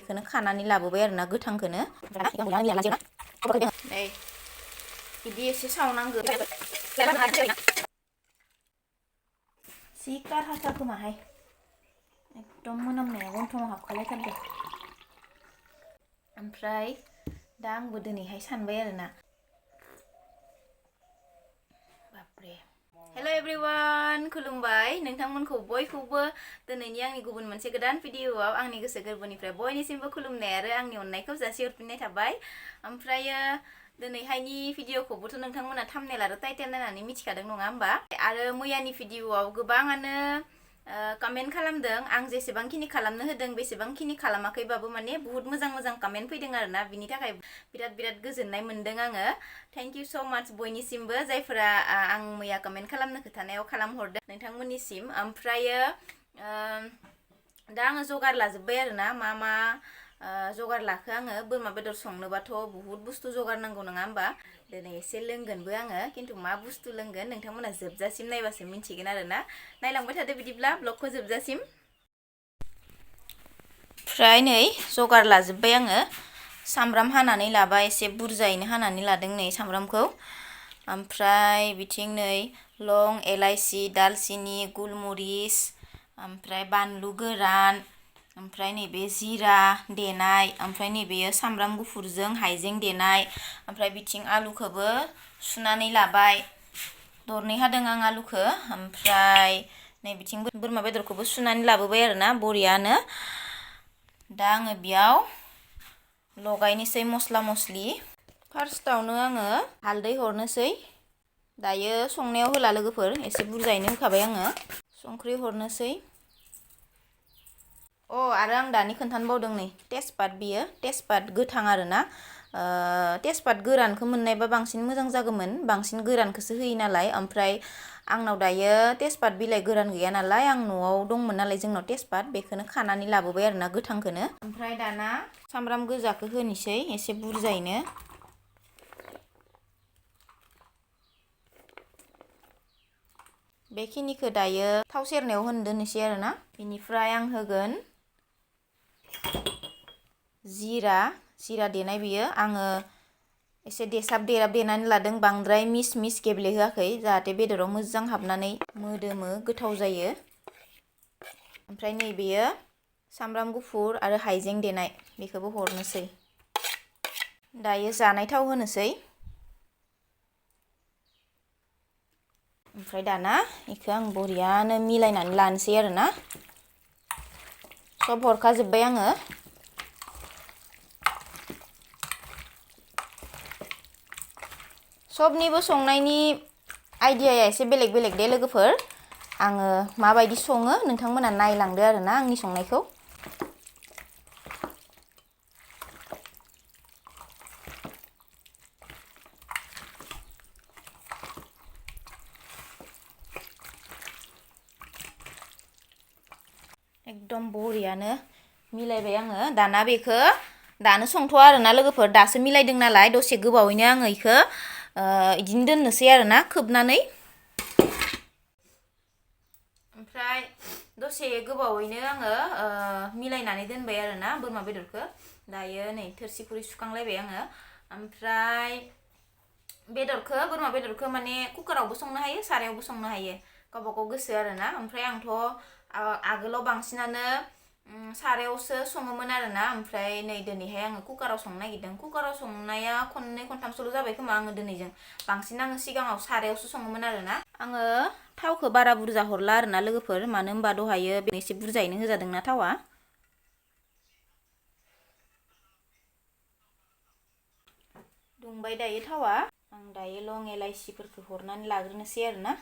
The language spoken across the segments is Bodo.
बेखौनो खानानै लाबोबाय आरोना गोथांखौनो नै बिदि एसे सावनांगौ जि कारहाथार खोमाहाय एकदम मोनामनाया गन्थंआव हाबखालायथारदों ओमफ्राय दा आंबो दिनैहाय सानबाय आरोना बापरे हेलो एवरीवन खुलुमबाय नोंथांमोनखौ बयखौबो दिनैनि आंनि गुबुन मोनसे गोदान भिडिअआव आंनि गोसो गोरबोनिफ्राय बयनिसिमबो खुलुमनाय आरो आंनि अननायखौ जासिहरफिननाय थाबाय ओमफ्रायो दिनैहायनि भिडिअखौबोथ' नोंथांमोना थाम्बनेल आरो टाइटेल नायनानै मिथिखादों नङा होमबा आरो मैयानि भिडिअआव गोबाङानो कमेन्ट खालामदों आं जेसेबांखिनि खालामनो होदों बेसेबांखिनि खालामाखैबाबो माने बहुत मोजां मोजां कमेन्ट फैदों आरोना बिनि थाखाय बिराद गोजोननाय मोन्दों आङो थैंक यू सो माच बयनिसिमबो जायफोरा आं मैया कमेन्ट खालामनो खोथानायाव खालामहरदों नोंथांमोननिसिम ओमफ्रायो दा आङो जगार लाजोब्बाय आरोना मा जगार लाखो आङो बोरमा बेदर संनोबाथ' बहुत बुस्थु जगार नांगौ नङा होमबा दिनै एसे लोंगोनबो आङो खिन्थु मा बुस्थु लोंगोन नोंथांमोना जोबजासिम नायबासो मिन्थिगोन आरोना नायलांबाय थादो बिदिब्ला ब्लगखौ जोबजासिम ओमफ्राय नै जगार लाजोब्बाय आङो सामब्राम हानानै लाबाय एसे बुरजायैनो हानानै लादों नै सामब्रामखौ ओमफ्राय बिथिं नै लं एलाइसि दालचिनि गुलमरिस ओमफ्राय बानलु गोरान ओमफ्राय नैबे जिरा देनाय ओमफ्राय नैबेयो सामब्राम गुफुरजों हाइजें देनाय ओमफ्राय बिथिं आलुखौबो सुनानै लाबाय दरनै हादों आं आलुखौ ओमफ्राय नै बिथिं बोरमा बेदरखौबो सुनानै लाबोबाय आरोना बरियानो दा आङो बेयाव लगायनोसै मस्ला मस्लि फार्स्टआवनो आङो हालदै हरनोसै दायो संनायाव होला लोगोफोर एसे बुरजायैनो होखाबाय आङो संख्रि हरनोसै आरो आं दानि खोन्थानो बावदों नै तेजपात बियो तेजपात गोथां आरोना तेजपात गोरानखौ मोननायबा बांसिन मोजां जागौमोन बांसिन गोरानखौसो होयो नालाय ओमफ्राय आंनाव दायो तेजपात बिलाइ गोरान गैया नालाय आं न'आव दंमोन नालाय जोंनाव तेजपात बेखौनो खानानै लाबोबाय आरोना गोथांखौनो ओमफ्राय दाना सामब्राम गोजाखौ होनोसै एसे बुरजायैनो बेखिनिखौ दायो थाव सेरनायाव होनो दोननोसै आरोना बेनिफ्राय आं होगोन जिरा देनाय बियो आङो एसे देसाब देराब देनानै लादों बांद्राय मिस गेब्लेहोआखै जाहाथे बेदराव मोजां हाबनानै मोदोमो गोथाव जायो ओमफ्राय नैबेयो सामब्राम गुफुर आरो हाइजें देनाय बेखौबो हरनोसै दायो जानाय थाव होनोसै ओमफ्राय दाना बेखौ आं बरियानो मिलायनानै लानोसै आरोना सब हरखाजोब्बाय आङो सबनिबो संनायनि आइडियाया एसे बेलेग दे लोगोफोर आङो माबायदि सङो नोंथांमोना नायलांदो आरोना आंनि संनायखौ एकदम बरियानो मिलायबाय आङो दाना बेखौ दानो संथ'आ आरोना लोगोफोर दासो मिलायदों नालाय दसे गोबावैनो आङो बेखौ इदिनो दोननोसै आरोना खोबनानै ओमफ्राय दसे गोबावैनो आङो मिलायनानै दोनबाय आरोना बोरमा बेदरखौ दायो नै थोरसि खुरै सुखांलायबाय आङो ओमफ्राय बोरमा बेदरखौ माने कुकारावबो संनो हायो सारायावबो संनो हायो गावबा गाव गोसो आरोना ओमफ्राय आंथ' आगोलाव बांसिनानो सारायावसो सङोमोन आरोना ओमफ्राय नै दिनैहाय आङो कुकाराव संनो नागिरदों कुकाराव संनाया खननै खनथामसोल' जाबाय खोमा आङो दिनैजों बांसिन आङो सिगाङाव सारायावसो सङोमोन आरोना आङो थावखौ बारा बुरजा हरला आरोना लोगोफोर मानो होनबा दहायो एसे बुरजायैनो होजादोंना थावा दुंबाय दायो थावा आं दायो लं एलाइसिफोरखौ हरनानै लाग्रोनोसै आरोना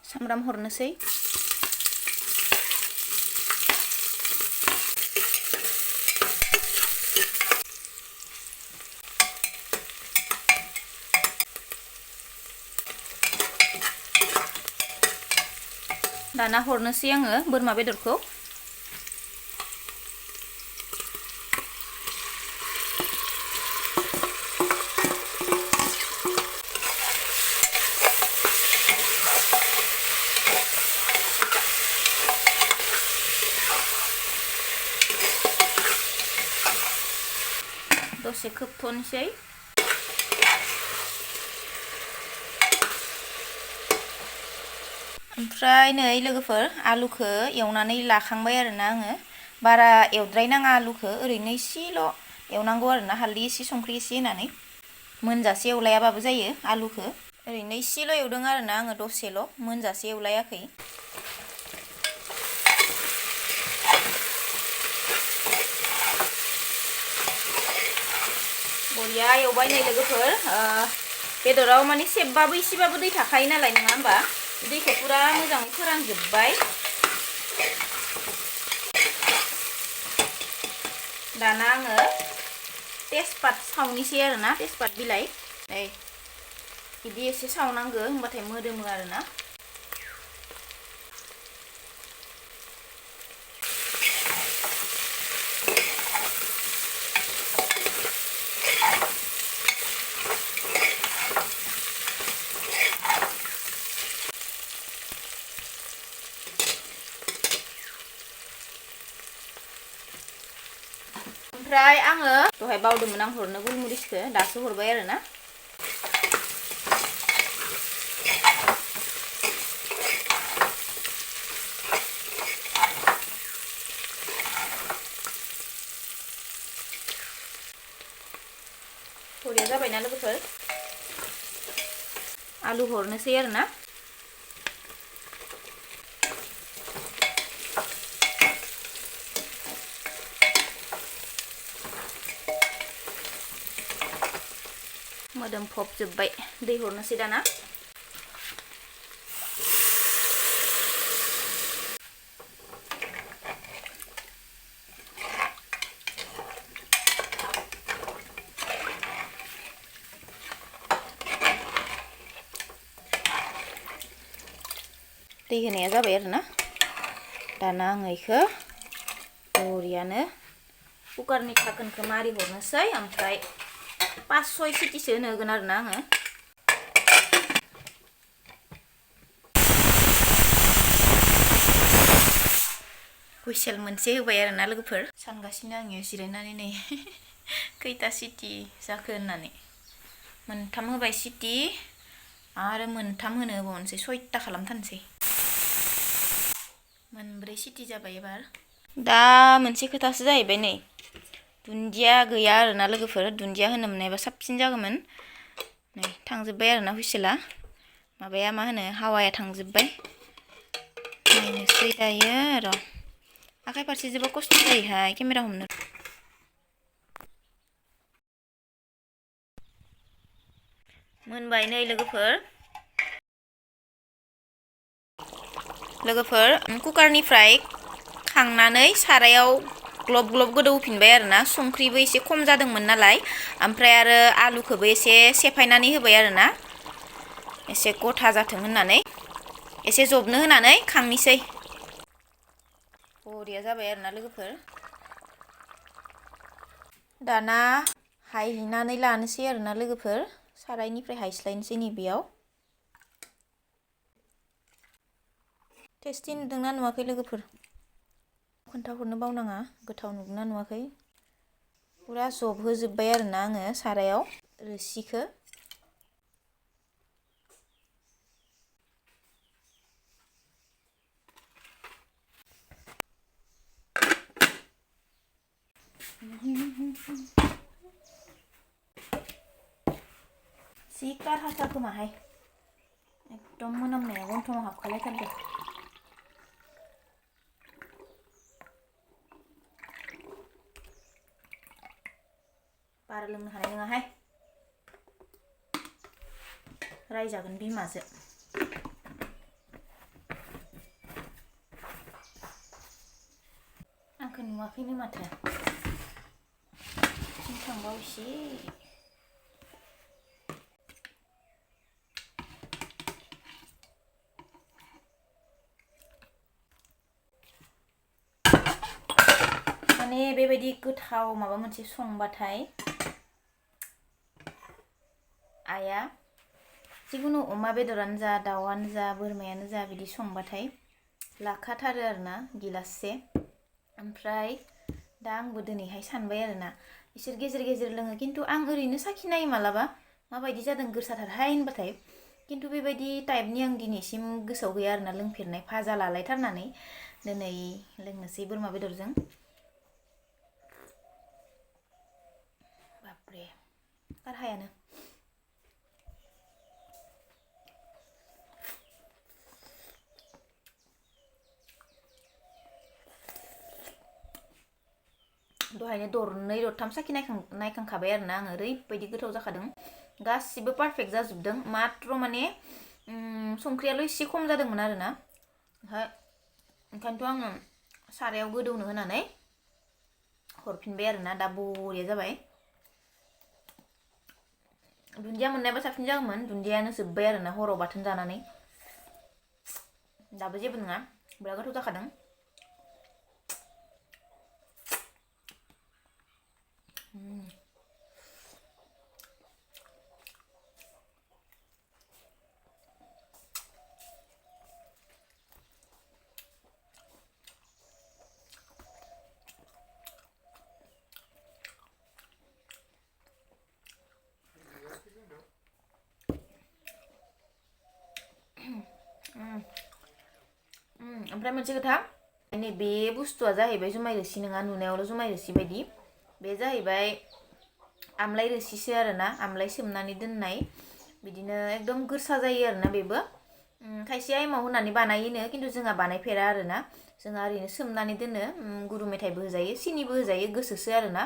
सामब्राम हरनोसै दाना हरनोसै आङो बोरमा बेदरखौ दसे खोबथ'नोसै ओमफ्राय नै लोगोफोर आलुखौ एवनानै लाखांबाय आरोना आङो बारा एवद्रायनाङा आलुखौ ओरैनो इसेल' एवनांगौ आरोना हालदै एसे संख्रि एसे होनानै मोनजासे एवलायाबाबो जायो आलुखौ ओरैनो इसेल' एवदों आरोना आङो दसेल' मोनजासे एवलायाखै बरिया एवबाय नै लोगोफोर बेदराव माने सेबबाबो इसेबाबो दै थाखायो नालाय नङा होमबा दैखौ पुरा मोजाङै फोरानजोब्बाय दाना आङो तेजपात सावनोसै आरोना तेजपात बिलाइ नै बिदि एसे सावनांगो होमबाथाय मोदोमो आरोना ओमफ्राय आङो दहाय बावदोंमोन आं हरनो गुलमरिसखौ दासो हरबाय आरोना बरिया जाबायना लोगोफोर आलु हरनोसै आरोना मोदोम फबजोब्बाय दै हरनोसै दाना दै होनाया जाबाय आरोना दाना आङो इखौ बरियानो कुकारनि धाकोनखौ मारि हरनोसै ओमफ्राय 5-6 सिटिसो होनो होगोन आरोना आङो हुइसेल मोनसे होबाय आरोना लोगोफोर सानगासिनो आङो जिरायनानै नै खैथा सिटि जाखो होननानै मोनथाम होबाय सिटि आरो मोनथाम होनो होबावनोसै 6टा खालामथारनोसै मोनब्रै सिटि जाबाय एबार दा मोनसे खोथासो जाहैबाय नै दुन्दिया गैया आरोना लोगोफोर दुन्दिया होनो मोननायबा साबसिन जागौमोन नै थांजोब्बाय आरोना हुइसेला माबाया मा होनो हावाया थांजोब्बाय नायनोसै दायो र' आखाइ फारसे जोबोद खस्थ' जायोहाय केमेरा हमनो मोनबाय नै लोगोफोर कुकारनिफ्राय खांनानै सारायाव ग्लब ग्लब गोदौफिनबाय आरोना संख्रिबो एसे खम जादोंमोन नालाय ओमफ्राय आरो आलुखौबो एसे सेफायनानै होबाय आरोना एसे गथा जाथों होननानै एसे जबनो होनानै खांनिसै बरिया जाबाय आरोना लोगोफोर दाना हायनानै लानोसै आरोना लोगोफोर सारायनिफ्राय हायस्लायनोसै नैबेयाव टेस्टि नुदोंना नुवाखै लोगोफोर खोन्थाहरनो बावनाङा गोथाव नुदोंना नुवाखै पुरा जबहोजोब्बाय आरोना आङो सारायाव रोसिखौ जि कारहाथार खोमाहाय एकदम मोनामनाया गन्थङाव हाबखालायथारदों बारा लोंनो हानाय नङाहाय रायजागोन बिमाजो आंखौ नुवाखैनो माथो थांबावसै माने बेबायदि गोथाव माबा मोनसे संबाथाय आइया जिखुनु अमा बेदरानो जा दाउआनो जा बोरमायानो जा बिदि संबाथाय लाखाथारो आरोना गिलाससे ओमफ्राय दा आंबो दिनैहाय सानबाय आरोना इसोर गेजेर गेजेर लोङो खिन्थु आं ओरैनो साखिनायो मालाबा माबायदि जादों गोसाथारहाय होनबाथाय खिन्थु बेबायदि टाइपनि आं दिनैसिम गोसोआव गैया आरोना लोंफेरनाय भाजा लालायथारनानै दिनै लोंनोसै बोरमा बेदरजों बापरे कारहायानो दहायनो दरनै दरथाम साखि नायखांखाबाय आरोना आङो ओरैबायदि गोथाव जाखादों गासिबो पारफेक्ट जाजोबदों मात्र माने संख्रियाल' एसे खम जादोंमोन आरोना ओंखायनोथ' आङो सारायाव गोदौनो होनानै हरफिनबाय आरोना दा बरिया जाबाय दुन्दिया मोननायबा साबसिन जागौमोन दुन्दियानो जोब्बाय आरोना हराव बाथोन जानानै दाबो जेबो नङा बिराद गोथाव जाखादों ओमफ्राय मोनसे खोथा नैबे बुस्थुआ जाहैबाय जुमाय रोसि नङा नुनायावल' जुमाय रोसि बायदि बे जाहैबाय आमलाइ रोसिसो आरोना आमलाइ सोमनानै दोननाय बिदिनो एकदम गोसा जायो आरोना बेबो खायसेया एमाव होनानै बानायोनो खिन्थु जोंहा बानायफेरा आरोना जोंहा ओरैनो सोमनानै दोनो गुरु मेथाइबो होजायो सिनिबो होजायो गोसोसो आरोना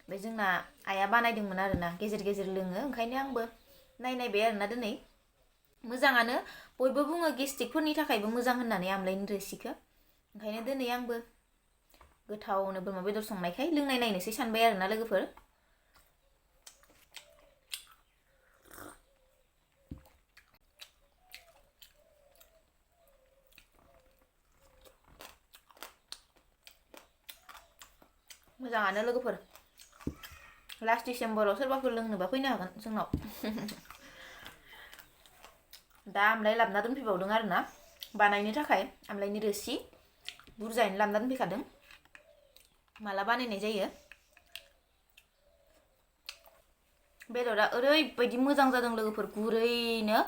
बे जोंना आइया बानायदोंमोन आरोना गेजेर गेजेर लोङो ओंखायनो आंबो नायनायबाय आरोना दिनै मोजाङानो बयबो बुङो गेस्ट्रिकफोरनि थाखायबो मोजां होननानै आमलाइनि रोसिखौ ओंखायनो दिनै आंबो गोथावनो बोरमा बेदर संनायखाय लोंनाय नायनोसै सानबाय आरोना लोगोफोर मोजाङानो लोगोफोर लास्ट डिसेम्बराव सोरबाफोर लोंनोबा फैनो हागोन जोंनाव दा आमलाइ लाबोना दोनफैबावदों आरोना बानायनो थाखाय आमलाइनि रोसि बुरजायैनो लाबोना दोनफैखादों माला बानायनाय जायो बेदरा ओरैबायदि मोजां जादों लोगोफोर गुरैनो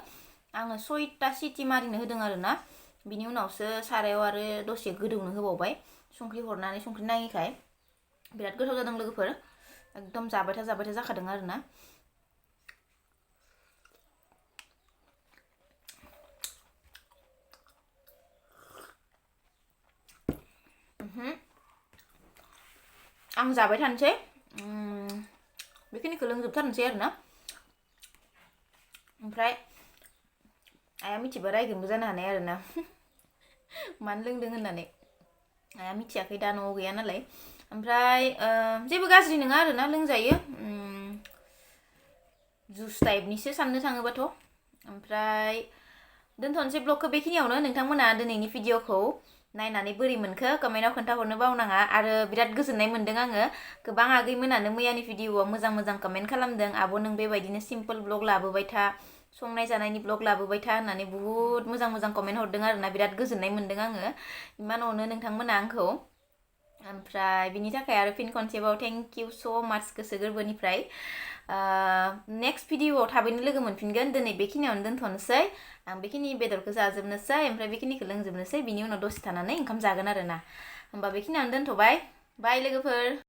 आङो 6टा सिटि मारिनो होदों आरोना बिनि उनावसो सारायाव आरो दसे गोदौनो होबावबाय संख्रि हरनानै संख्रि नाङिखाय बिराद गोथाव जादों लोगोफोर एकदम जाबाय था जाखादों आरोना आं जाबाय थानोसै बेखिनिखौ लोंजोबथारनोसै आरोना ओमफ्राय आइया मिथिबा रायगोनबो जानो हानाय आरोना मानो लोंदों होननानै आइया मिथियाखै दा न'आव गैया नालाय ओमफ्राय जेबो गाज्रि नङा आरोना लोंजायो जुस टाइपनिसो साननो थाङोबाथ' ओमफ्राय दोनथ'नोसै ब्लगखौ बेखिनियावनो नोंथांमोना दिनैनि भिडिअखौ नायनानै बोरै मोनखो कमेन्टआव खोन्थाहरनो बावनाङा आरो बिराद गोजोननाय मोन्दों आङो गोबां आगैमोनानो मैयानि भिडिअआव मोजां मोजां कमेन्ट खालामदों आब' नों बेबायदिनो सिम्पोल ब्लग लाबोबाय था संनाय जानायनि ब्लग लाबोबाय था होननानै बुहुत मोजां मोजां कमेन्ट हरदों आरोना बिराद गोजोननाय मोन्दों आङो इमान अनो नोंथांमोना आंखौ ओमफ्राय बिनि थाखाय आरो फिन खनसेबाव थेंक इउ स' माच गोसो गोरबोनिफ्राय नेक्स्ट भिडिअआव थाबैनो लोगो मोनफिनगोन दिनै बेखिनियावनो दोनथ'नोसै आं बेखिनि बेदरखौ जाजोबनोसै ओमफ्राय बेखिनिखौ लोंजोबनोसै बिनि उनाव दसे थानानै ओंखाम जागोन आरोना होमबा बेखिनियावनो दोनथ'बाय बाय लोगोफोर